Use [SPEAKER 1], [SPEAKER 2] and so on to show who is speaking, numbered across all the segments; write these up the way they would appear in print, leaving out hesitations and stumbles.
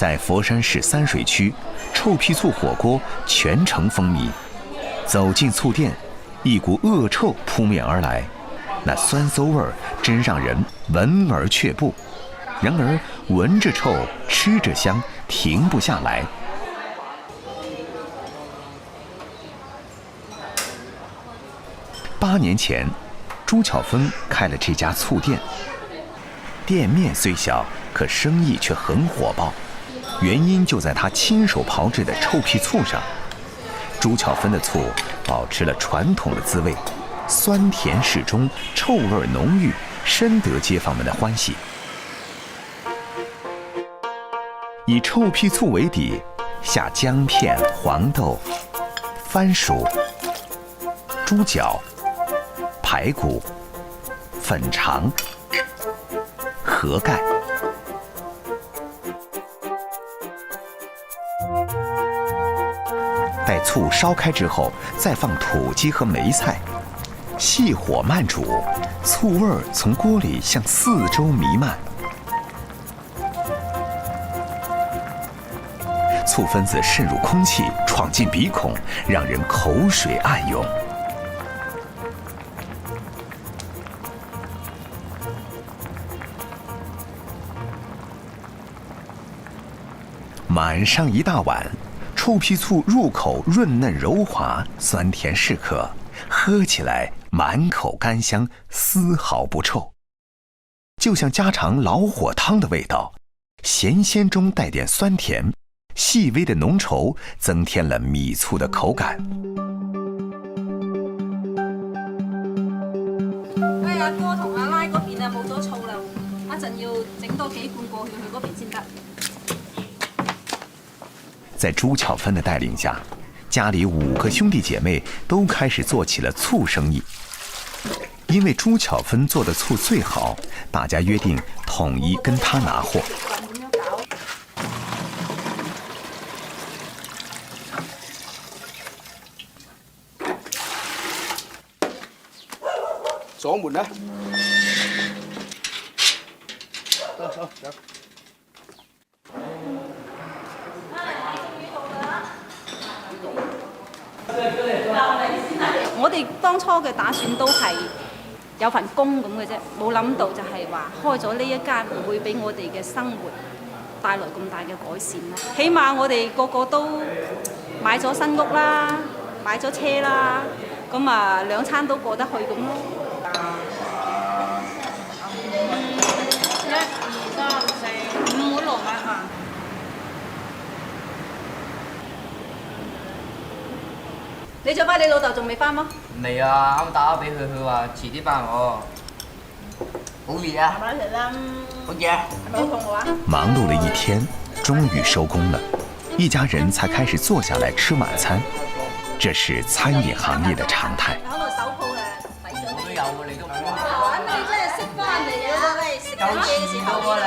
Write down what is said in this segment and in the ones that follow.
[SPEAKER 1] 在佛山市三水区，臭屁醋火锅全城风靡。走进醋店，一股恶臭扑面而来，那酸馊味儿真让人闻而却步。然而闻着臭，吃着香，停不下来。8年前，朱巧芬开了这家醋店。店面虽小，可生意却很火爆，原因就在她亲手炮制的臭屁醋上。朱巧芬的醋保持了传统的滋味，酸甜适中，臭味浓郁，深得街坊们的欢喜。以臭屁醋为底，下姜片、黄豆、番薯、猪脚、排骨、粉肠、盒盖。待醋烧开之后，再放土鸡和梅菜，细火慢煮，醋味儿从锅里向四周弥漫。醋分子渗入空气，闯进鼻孔，让人口水暗涌。满上一大碗，臭屁醋入口润嫩柔滑，酸甜适可，喝起来满口甘香，丝毫不臭，就像家常老火汤的味道，咸鲜中带点酸甜，细微的浓稠增添了米醋的口感。
[SPEAKER 2] 喂，阿哥同阿拉嗰邊啊冇咗醋啦，一陣要整多幾罐過去佢嗰邊先得。
[SPEAKER 1] 在朱巧芬的带领下，家里5个兄弟姐妹都开始做起了醋生意。因为朱巧芬做的醋最好，大家约定统一跟她拿货。
[SPEAKER 3] 鎖門啦！走。
[SPEAKER 2] 我哋當初嘅打算都係有份工咁嘅啫，冇諗到就係話開咗呢一間會俾我哋嘅生活帶來咁大嘅改善啦。起碼我哋個個都買咗新屋啦，買咗車啦，咁啊2餐都過得去咁咯。1、2、3、4、5碗6啊！你做翻你老豆仲未翻嗎？
[SPEAKER 4] 未啊，啱打俾佢，佢話遲啲翻喎。好熱啊！
[SPEAKER 2] 慢慢食啦。
[SPEAKER 4] 好熱。
[SPEAKER 2] 係咪好肚餓啊？
[SPEAKER 1] 忙碌了一天，终于收工了，一家人才开始坐下来吃晚餐。这是餐饮行业的常态。
[SPEAKER 2] 喺度手鋪抵上。
[SPEAKER 4] 我都有喎，你都冇啊？
[SPEAKER 2] 哇！你真係識翻嚟啊！喂，食緊嘢嘅時候喎你。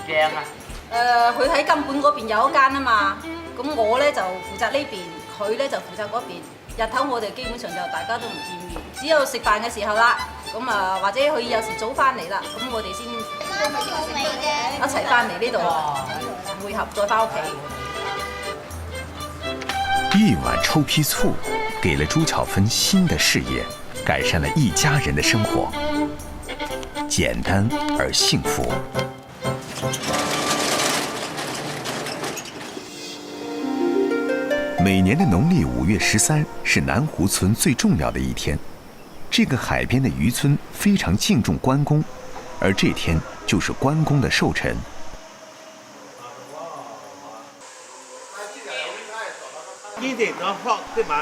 [SPEAKER 4] 係啊，驚啊！
[SPEAKER 2] 佢喺金本嗰邊有一間啊嘛。咁我咧就負責呢邊，佢咧就負責嗰邊。日頭我哋基本上就大家都唔見面，只有食飯嘅時候啦。咁啊，或者佢有時早翻嚟啦，咁我哋先一齊翻嚟呢度會合再翻屋企。
[SPEAKER 1] 一碗臭屁醋，给了朱巧芬新的视野，改善了一家人的生活，简单而幸福。每年的农历5月13是南湖村最重要的一天。这个海边的渔村非常敬重关公，而这天就是关公的寿辰。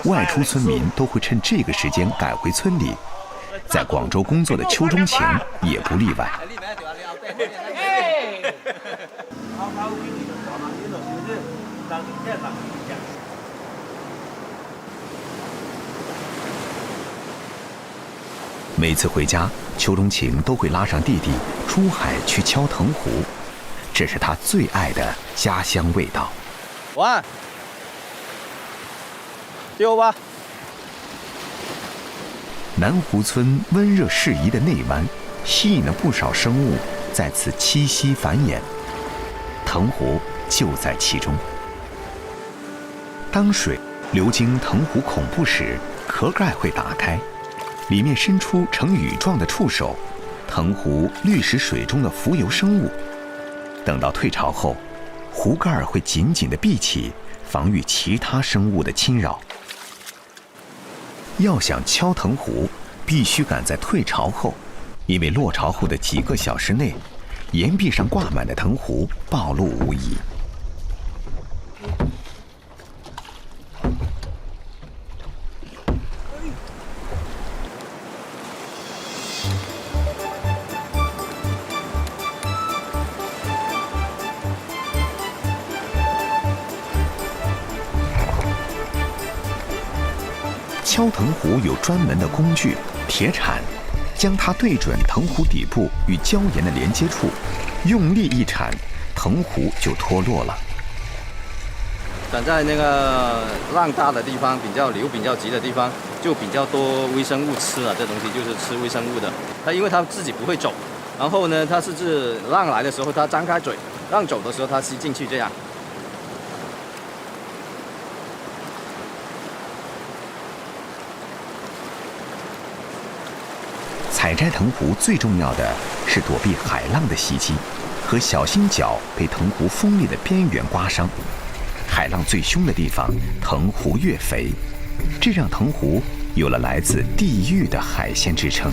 [SPEAKER 1] 外出村民都会趁这个时间赶回村里，在广州工作的邱中情也不例外。每次回家，邱中情都会拉上弟弟出海去敲藤壶，这是他最爱的家乡味道。
[SPEAKER 3] 1、丢吧。
[SPEAKER 1] 南湖村温热适宜的内湾，吸引了不少生物在此栖息繁衍。藤壶就在其中。当水流经藤壶孔部时，壳盖会打开，里面伸出呈羽状的触手，藤壶滤食水中的浮游生物。等到退潮后，壶盖会紧紧地闭起，防御其他生物的侵扰。要想敲藤壶，必须赶在退潮后，因为落潮后的几个小时内，岩壁上挂满的藤壶暴露无遗。敲藤壶有专门的工具铁铲，将它对准藤壶底部与礁岩的连接处，用力一铲，藤壶就脱落了。
[SPEAKER 5] 长在那个浪大的地方，流比较急的地方，就比较多微生物吃了。这东西就是吃微生物的。它因为它自己不会走，然后呢，它是浪来的时候它张开嘴，浪走的时候它吸进去这样。
[SPEAKER 1] 采摘藤壶最重要的是躲避海浪的袭击，和小心脚被藤壶锋利的边缘刮伤。海浪最凶的地方，藤壶越肥，这让藤壶有了来自地狱的海鲜之称。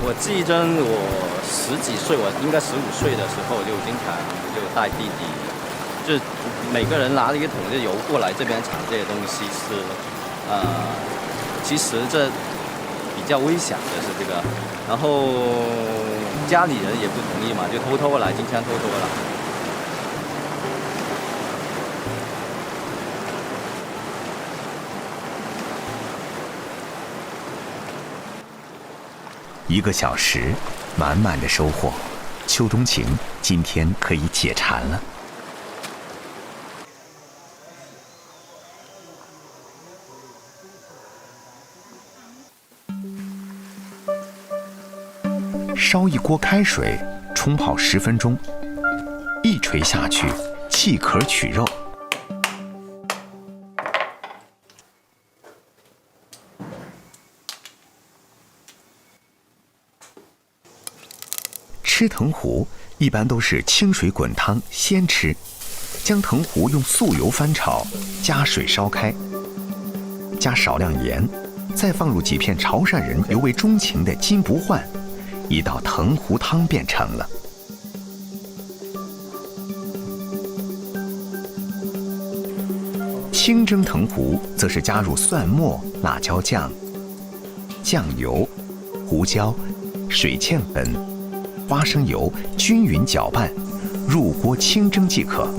[SPEAKER 5] 我记忆中，我10几岁，我应该15岁的时候就经常就带弟弟，就每个人拿了一个桶就游过来这边产这些东西吃。其实这比较危险的是这个，然后家里人也不同意嘛，就偷偷来，经常偷偷来。
[SPEAKER 1] 1个小时，满满的收获。邱钟情今天可以解馋了。烧一锅开水，冲泡10分钟，一锤下去，弃壳取肉。吃藤壶一般都是清水滚汤先吃，将藤壶用素油翻炒，加水烧开，加少量盐，再放入几片潮汕人尤为钟情的金不换，一道藤壶汤便成了。清蒸藤壶则是加入蒜末、辣椒酱、酱油、胡椒、水芡粉、花生油，均匀搅拌，入锅清蒸即可。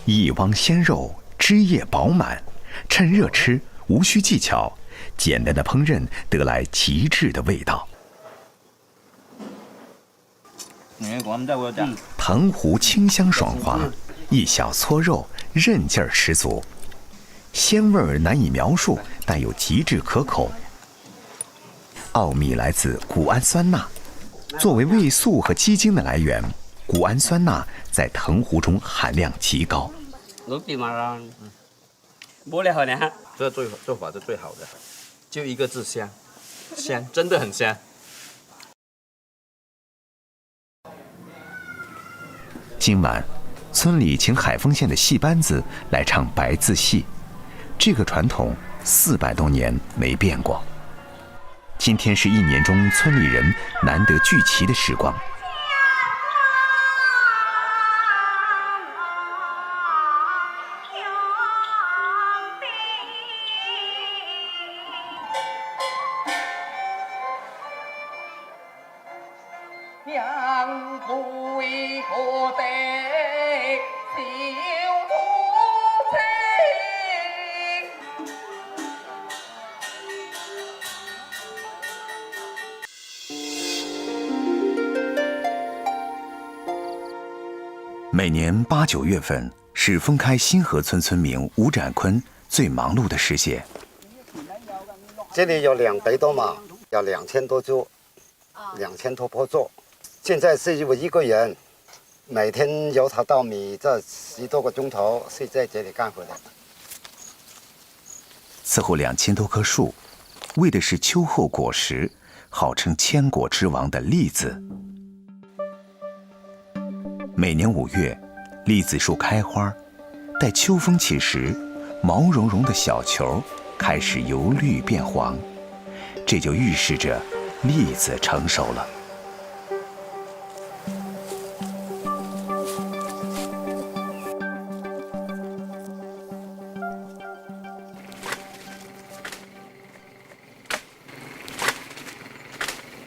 [SPEAKER 1] 一汪鲜肉，汁液饱满，趁热吃，无需技巧，简单的烹饪得来极致的味道。藤壶清香爽滑，一小撮肉，韧劲儿十足，鲜味儿难以描述，但又极致可口。奥秘来自谷氨酸钠，作为味素和鸡精的来源，谷氨酸钠在藤壶中含量极高。
[SPEAKER 5] 这做法是最好的，就一个字香，香，真的很香。
[SPEAKER 1] 今晚，村里请海丰县的戏班子来唱白字戏，这个传统400多年没变过。今天是1年中村里人难得聚齐的时光。每年8、9月份是封开新河村村民吴展坤最忙碌的时节。
[SPEAKER 6] 这里有200多亩，有2000多株，2000多棵树。现在是我一个人，每天由头到尾这10多个钟头是在这里干活的。
[SPEAKER 1] 伺候2000多棵树，为的是秋后果实，号称千果之王的栗子。每年5月，栗子树开花，待秋风起时，毛茸茸的小球开始由绿变黄，这就预示着栗子成熟了。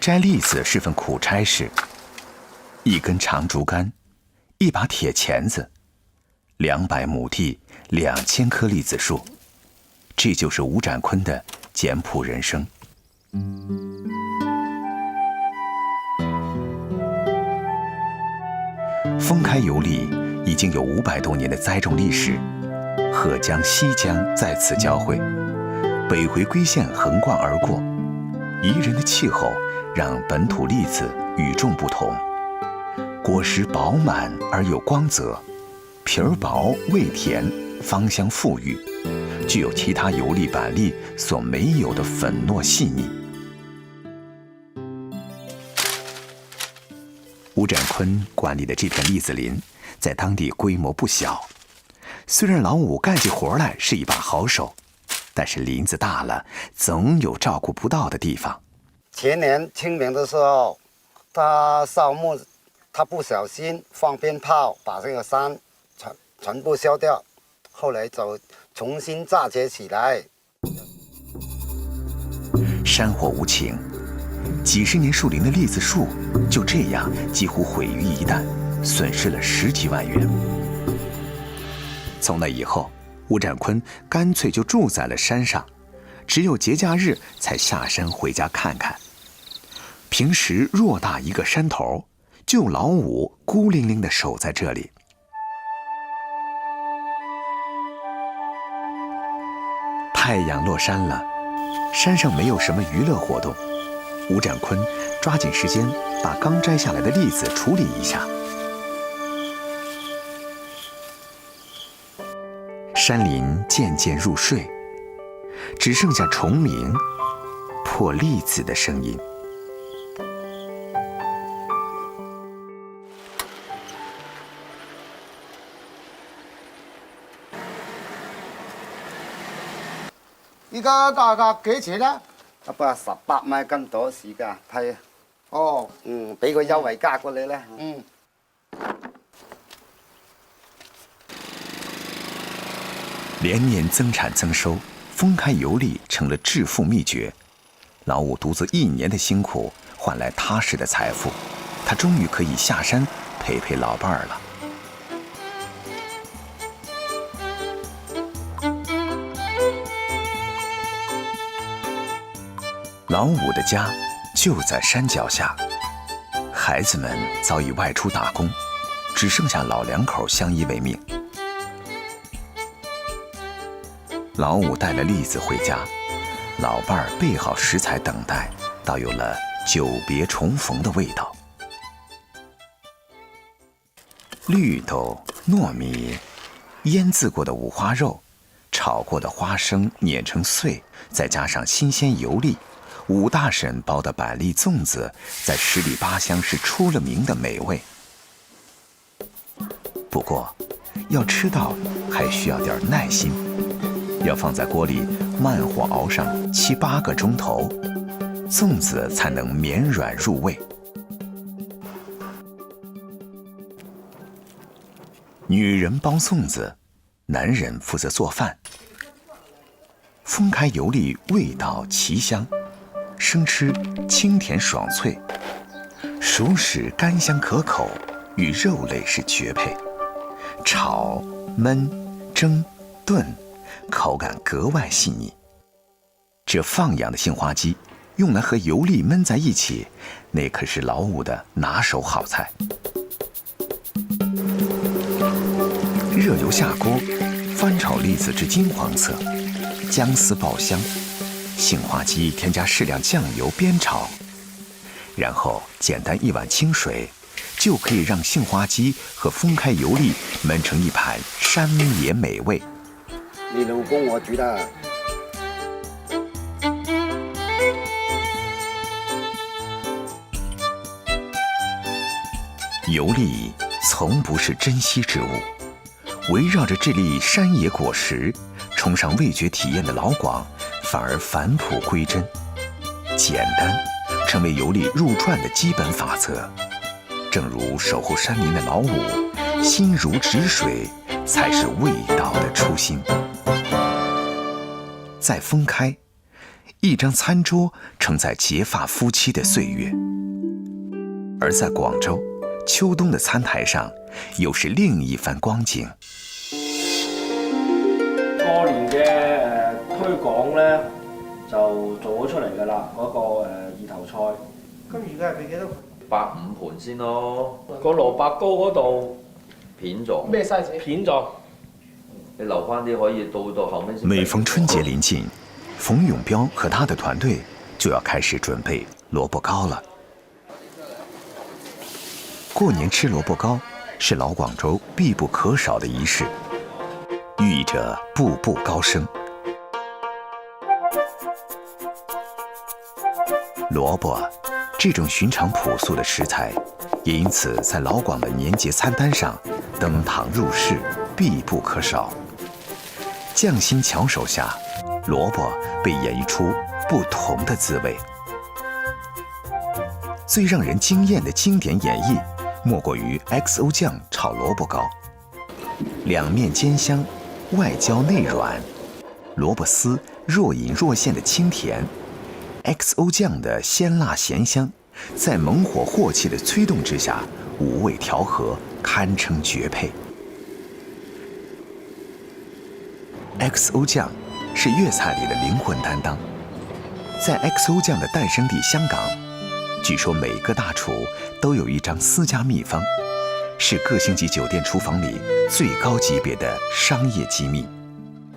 [SPEAKER 1] 摘栗子是份苦差事，一根长竹竿，一把铁钳子，200亩地，2000棵栗子树，这就是吴展坤的简朴人生。封开油栗已经有500多年的栽种历史，河江、西江在此交汇，北回归线横贯而过，宜人的气候让本土栗子与众不同，果实饱满而有光泽，皮儿薄味甜，芳香馥郁，具有其他油栗板栗所没有的粉糯细腻。吴展坤管理的这片栗子林在当地规模不小，虽然老吴干起活来是一把好手，但是林子大了，总有照顾不到的地方。
[SPEAKER 6] 前年清明的时候，他扫墓，他不小心放鞭炮，把这个山全部烧掉，后来就重新炸结起来。
[SPEAKER 1] 山火无情，几十年树龄的栗子树就这样几乎毁于一旦，损失了10几万元。从那以后，吴展坤干脆就住在了山上，只有节假日才下山回家看看。平时偌大一个山头，就老五孤零零地守在这里。太阳落山了，山上没有什么娱乐活动，吴展坤抓紧时间把刚摘下来的栗子处理一下。山林渐渐入睡，只剩下虫鸣、破栗子的声音。
[SPEAKER 3] 依家大概幾錢啊？
[SPEAKER 6] 差不多18蚊斤多時㗎，係。
[SPEAKER 3] 哦，
[SPEAKER 6] 俾個優惠價過你啦。
[SPEAKER 1] 连年增产增收，封开油栗成了致富秘诀。老五独自1年的辛苦换来踏实的财富，他终于可以下山陪陪老伴儿了。老五的家就在山脚下，孩子们早已外出打工，只剩下老两口相依为命。老五带了栗子回家，老伴儿备好食材等待，倒有了久别重逢的味道。绿豆、糯米、腌制过的五花肉、炒过的花生碾成碎，再加上新鲜油栗，武大婶包的板栗粽子，在十里八乡是出了名的美味。不过，要吃到还需要点耐心，要放在锅里慢火熬上7、8个钟头，粽子才能绵软入味。女人包粽子，男人负责做饭。封开油栗，味道奇香。生吃清甜爽脆，熟食甘香可口，与肉类是绝配。炒、焖、蒸、炖，口感格外细腻。这放养的杏花鸡，用来和油栗焖在一起，那可是老五的拿手好菜。热油下锅，翻炒栗子至金黄色，姜丝爆香，杏花鸡添加适量酱油煸炒，然后简单1碗清水，就可以让杏花鸡和分开油粒焖成一盘山野美味。
[SPEAKER 6] 你老公我煮的。
[SPEAKER 1] 油粒从不是珍稀之物，围绕着这粒山野果实，崇尚味觉体验的老广反而返璞归真，简单成为油粒入传的基本法则。正如守护山林的老五，心如止水，才是味道的初心。在分开，一张餐桌承载结发夫妻的岁月；而在廣州，秋冬的餐台上，又是另一番光景。
[SPEAKER 7] 過年嘅推廣咧，就做咗出嚟㗎啦，嗰個意頭菜。
[SPEAKER 3] 咁而家係俾幾多
[SPEAKER 8] 150盤先咯。
[SPEAKER 7] 個蘿蔔糕嗰度
[SPEAKER 8] 片狀。
[SPEAKER 7] 咩 size？片狀。
[SPEAKER 8] 你留翻啲可以到後面先。
[SPEAKER 1] 每逢春节临近，冯永彪和他的团队就要开始准备萝卜糕了。过年吃萝卜糕是老广州必不可少的仪式，寓意着步步高升。萝卜这种寻常朴素的食材，也因此在老广的年节餐单上登堂入室，必不可少。匠心巧手下，萝卜被演绎出不同的滋味。最让人惊艳的经典演绎，莫过于 XO 酱炒萝卜糕。两面煎香，外焦内软，萝卜丝若隐若现的清甜，XO 酱的鲜辣咸香，在猛火镬气的催动之下，五味调和，堪称绝配。XO 酱是粤菜里的灵魂担当。在 XO 酱的诞生地香港，据说每个大厨都有一张私家秘方，是各星級酒店厨房里最高級別嘅商業機密。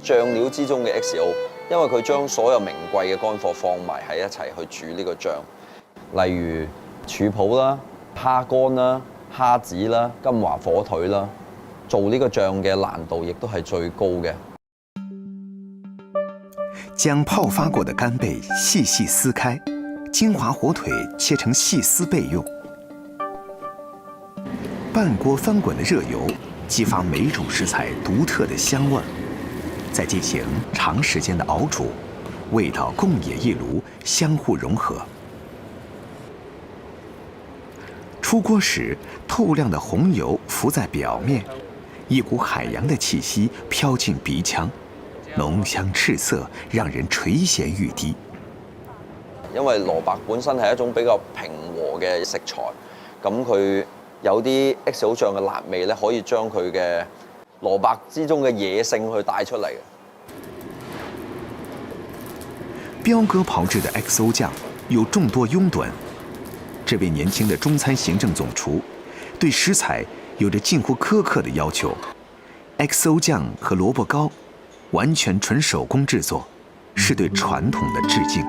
[SPEAKER 9] 醬料之中嘅 XO， 因為佢將所有名貴嘅乾貨放埋喺一齊去煮呢個醬，例如柱脯啦、蝦乾啦、蝦子啦、金華火腿啦，做呢個醬嘅難度亦都係最高嘅。
[SPEAKER 1] 將泡發過的干貝細細撕開，金華火腿切成細絲備用。半鍋翻滾的熱油激發每種食材獨特的香味，再進行長時間的熬煮，味道共冶一爐，相互融合。出鍋時，透亮的紅油浮在表面，一股海洋的氣息飄進鼻腔，濃香赤色，讓人垂涎欲滴。
[SPEAKER 9] 因為蘿蔔本身係一種比較平和嘅食材，咁佢有啲 XO 醬嘅辣味咧，可以將佢嘅蘿蔔之中嘅野性去帶出嚟嘅。
[SPEAKER 1] 彪哥炮製的 XO 醬有眾多擁躉。這位年輕的中餐行政總廚對食材有着近乎苛刻的要求。XO 醬和蘿蔔糕完全純手工製作，是對傳統的致敬。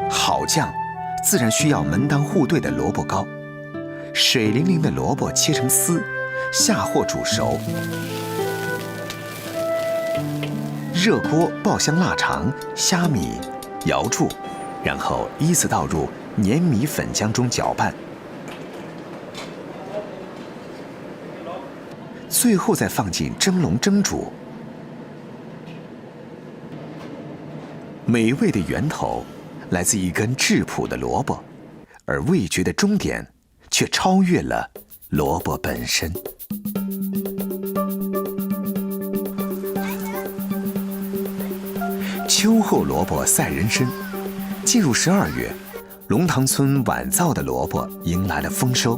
[SPEAKER 1] 好醬自然需要門當戶對的蘿蔔糕。水靈靈的蘿蔔切成絲，下鑊煮熟。熱鍋爆香臘腸、蝦米，搖住，然後依次倒入粘米粉漿中攪拌，最後再放進蒸籠蒸煮。美味的源頭來自一根質樸的蘿蔔，而味覺的終點卻超越了蘿蔔本身。秋後蘿蔔賽人參，進入12月，龍塘村晚造的蘿蔔迎來了豐收。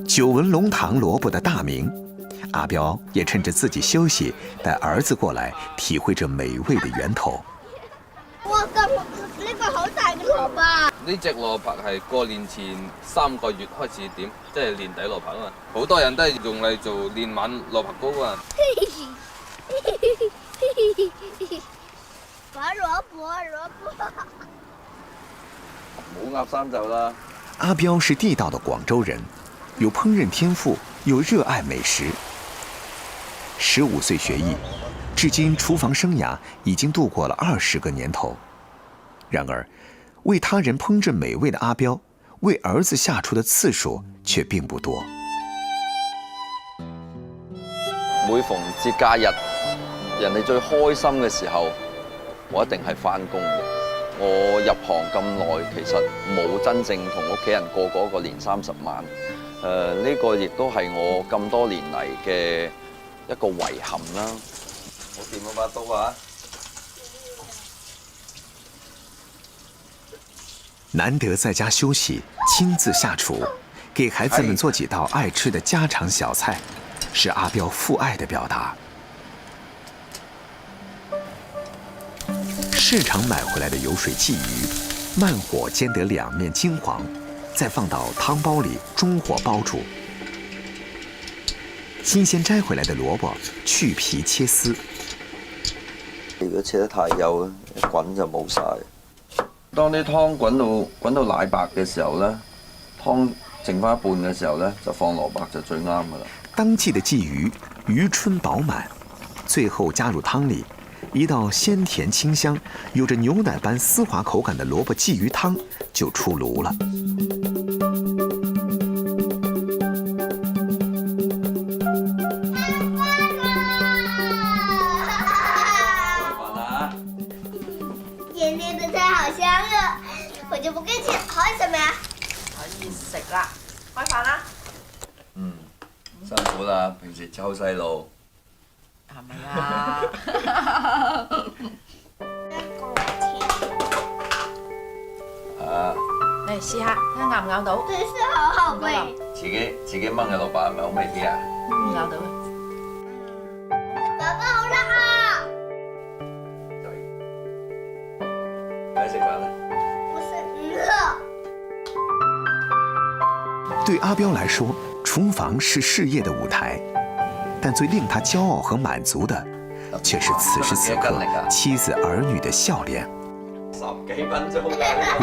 [SPEAKER 1] 久聞龍塘蘿蔔的大名，阿彪也趁着自己休息，帶兒子過來體會這美味的源頭。
[SPEAKER 10] 哇，呢個好大嘅蘿蔔！
[SPEAKER 8] 呢
[SPEAKER 10] 呢隻蘿蔔係過年前3個月開始點，即係年底蘿蔔啊嘛。好多人都係用嚟做年晚蘿蔔糕啊。
[SPEAKER 11] 玩蘿蔔。
[SPEAKER 9] 冇鴨三袖啦。
[SPEAKER 1] 阿彪是地道的广州人，有烹饪天赋，又热爱美食。15岁学艺，至今厨房生涯已经度过了20个年头。然而，为他人烹饪美味的阿彪，为儿子下厨的次数却并不多。
[SPEAKER 9] 每逢節假日，人哋最開心嘅時候，我一定係返工嘅。我入行咁耐，其實冇真正同屋企人過嗰個年30晚。呢個亦都係我咁多年嚟嘅一個遺憾啦。我掂嗰把刀啊！
[SPEAKER 1] 难得在家休息，亲自下厨，给孩子们做几道爱吃的家常小菜，是阿彪父爱的表达。市场买回来的油水鲫鱼，慢火煎得两面金黄，再放到汤包里中火煲煮。新鲜摘回来的萝卜去皮切絲。
[SPEAKER 9] 如果切得太幼，滾就冇晒。當啲湯滾到奶白嘅時候咧，湯剩翻一半嘅時候咧，就放蘿蔔就最啱噶啦。
[SPEAKER 1] 當季的鲫魚，魚春飽滿，最後加入湯裡，一道鮮甜清香、有着牛奶般絲滑口感的蘿蔔鲫魚湯就出爐了。
[SPEAKER 11] 爺爺的菜好香啊！我就不跟錢，可以食未啊？
[SPEAKER 12] 可以食啦，開飯啦！
[SPEAKER 9] 辛苦啦，平時湊細路。
[SPEAKER 12] 係咪啊？嚟試下，睇下咬唔咬到？
[SPEAKER 11] 真是好好味。
[SPEAKER 9] 自己炆嘅蘿蔔係咪好味啲啊？
[SPEAKER 12] 咬到。
[SPEAKER 11] 爸爸好辣啊！
[SPEAKER 9] 快啲食飯啦！
[SPEAKER 11] 不是熱。
[SPEAKER 1] 对阿彪来说，厨房是事业的舞台，但最令他骄傲和满足的，却是此时此刻妻子儿女的笑脸。
[SPEAKER 9] 10幾分鐘。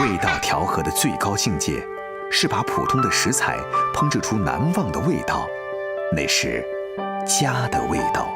[SPEAKER 1] 味道調和的最高境界，是把普通的食材烹製出難忘的味道，那是家的味道。